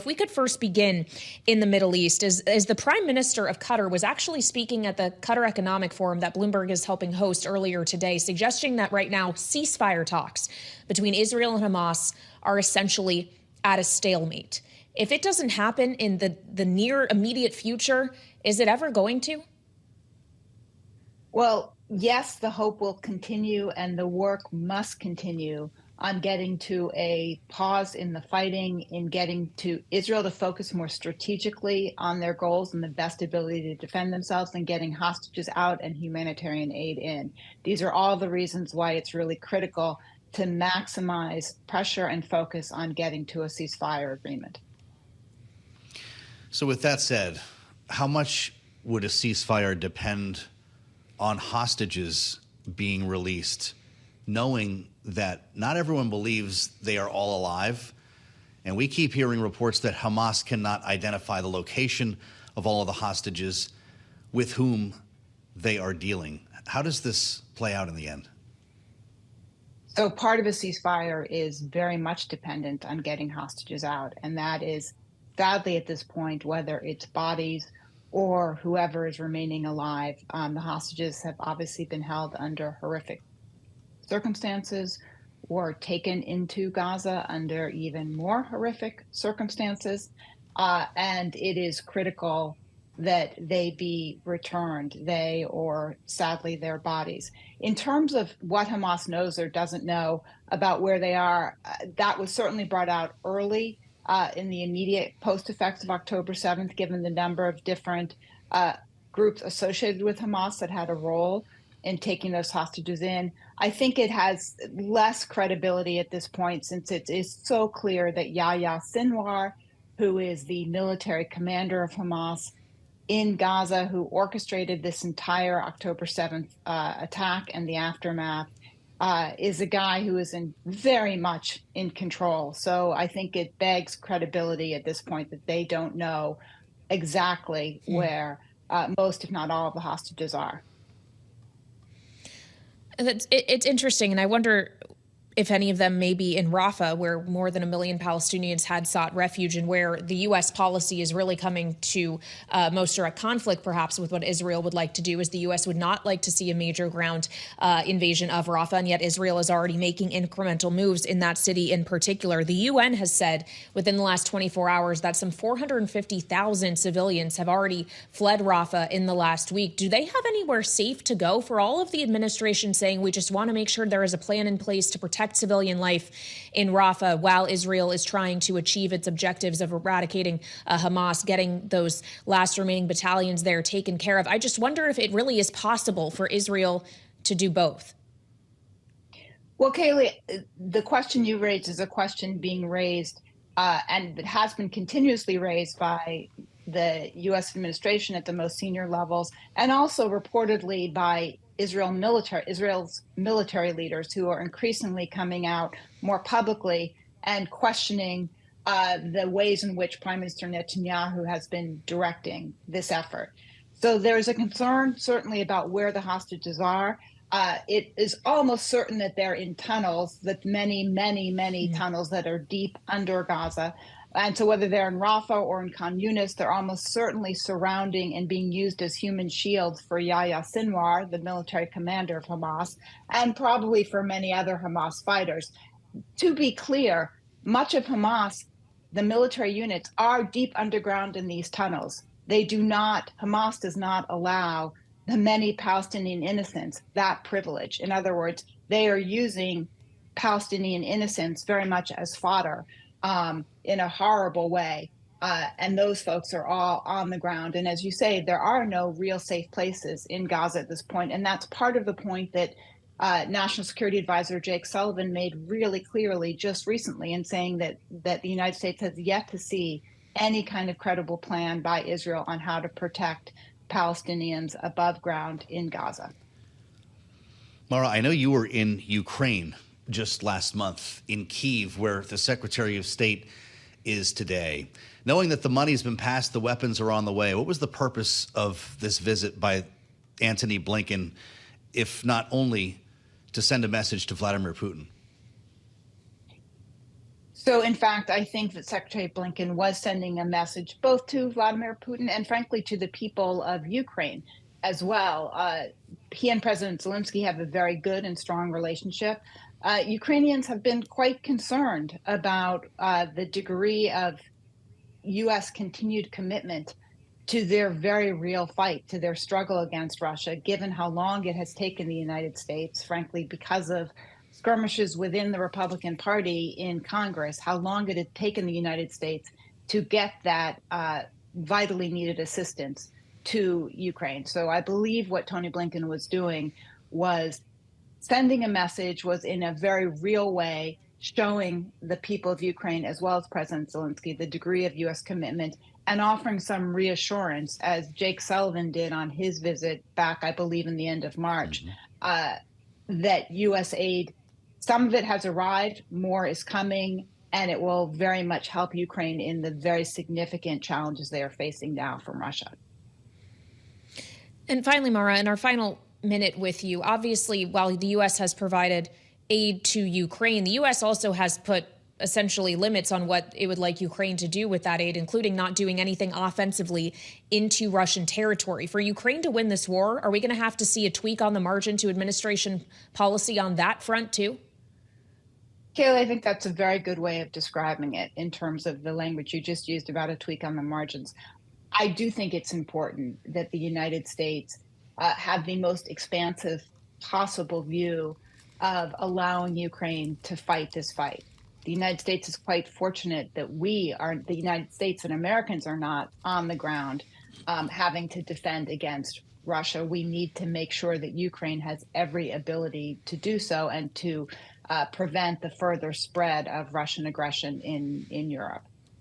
If we could first begin in the Middle East, as the Prime Minister of Qatar was actually speaking at the Qatar Economic Forum that Bloomberg is helping host earlier today, suggesting that right now ceasefire talks between Israel and Hamas are essentially at a stalemate. If it doesn't happen in the near immediate future, is it ever going to? Well, yes, the hope will continue and the work must continue on getting to a pause in the fighting, in getting to Israel to focus more strategically on their goals and the best ability to defend themselves, and getting hostages out and humanitarian aid in. These are all the reasons why it's really critical to maximize pressure and focus on getting to a ceasefire agreement. So with that said, how much would a ceasefire depend on hostages being released, knowing that not everyone believes they are all alive? And we keep hearing reports that Hamas cannot identify the location of all of the hostages with whom they are dealing. How does this play out in the end? So part of a ceasefire is very much dependent on getting hostages out. And that is, sadly at this point, whether it's bodies or whoever is remaining alive. The hostages have obviously been held under horrific circumstances, or taken into Gaza under even more horrific circumstances. And it is critical that they be returned, they or sadly their bodies. In terms of what Hamas knows or doesn't know about where they are, that was certainly brought out early in the immediate post-effects of October 7th, given the number of different groups associated with Hamas that had a role in taking those hostages in. I think it has less credibility at this point, since it is so clear that Yahya Sinwar, who is the military commander of Hamas in Gaza, who orchestrated this entire October 7th attack and the aftermath, is a guy who is very much in control. So I think it begs credibility at this point that they don't know exactly where most, if not all, of the hostages are. It's interesting, and I wonder if any of them may be in Rafah, where more than 1 million Palestinians had sought refuge, and where the U.S. policy is really coming to most direct conflict, perhaps, with what Israel would like to do, is the U.S. would not like to see a major ground invasion of Rafah, and yet Israel is already making incremental moves in that city in particular. The UN has said within the last 24 hours that some 450,000 civilians have already fled Rafah in the last week. Do they have anywhere safe to go? For all of the administration saying we just want to make sure there is a plan in place to protect civilian life in Rafah while Israel is trying to achieve its objectives of eradicating Hamas, getting those last remaining battalions there taken care of. I just wonder if it really is possible for Israel to do both. Well, Kailey, the question you raised is a question being raised and it has been continuously raised by the U.S. administration at the most senior levels, and also reportedly by Israel's military leaders, who are increasingly coming out more publicly and questioning the ways in which Prime Minister Netanyahu has been directing this effort. So there's a concern certainly about where the hostages are. It is almost certain that they're in tunnels, that many tunnels that are deep under Gaza. And so whether they're in Rafah or in Khan Yunis, they're almost certainly surrounding and being used as human shields for Yahya Sinwar, the military commander of Hamas, and probably for many other Hamas fighters. To be clear, much of Hamas, the military units, are deep underground in these tunnels. Hamas does not allow the many Palestinian innocents that privilege. In other words, they are using Palestinian innocents very much as fodder. In a horrible way. And those folks are all on the ground. And as you say, there are no real safe places in Gaza at this point. And that's part of the point that National Security Advisor Jake Sullivan made really clearly just recently, in saying that the United States has yet to see any kind of credible plan by Israel on how to protect Palestinians above ground in Gaza. Mara, I know you were in Ukraine just last month, in Kyiv, where the Secretary of State is today. Knowing that the money's been passed, the weapons are on the way, what was the purpose of this visit by Antony Blinken, if not only to send a message to Vladimir Putin? So, in fact, I think that Secretary Blinken was sending a message both to Vladimir Putin and, frankly, to the people of Ukraine as well. He and President Zelensky have a very good and strong relationship. Ukrainians have been quite concerned about the degree of U.S. continued commitment to their very real fight, to their struggle against Russia, given how long it has taken the United States, frankly, because of skirmishes within the Republican Party in Congress, how long it had taken the United States to get that vitally needed assistance to Ukraine. So I believe what Tony Blinken was doing was sending a message, was in a very real way showing the people of Ukraine, as well as President Zelensky, the degree of U.S. commitment and offering some reassurance, as Jake Sullivan did on his visit back, I believe, in the end of March, that U.S. aid, some of it has arrived, more is coming, and it will very much help Ukraine in the very significant challenges they are facing now from Russia. And finally, Mara, in our final minute with you, obviously, while the U.S. has provided aid to Ukraine, the U.S. also has put essentially limits on what it would like Ukraine to do with that aid, including not doing anything offensively into Russian territory. For Ukraine to win this war, are we going to have to see a tweak on the margin to administration policy on that front too? Kailey, I think that's a very good way of describing it in terms of the language you just used about a tweak on the margins. I do think it's important that the United States have the most expansive possible view of allowing Ukraine to fight this fight. The United States is quite fortunate that the United States and Americans are not on the ground having to defend against Russia. We need to make sure that Ukraine has every ability to do so and to prevent the further spread of Russian aggression in Europe.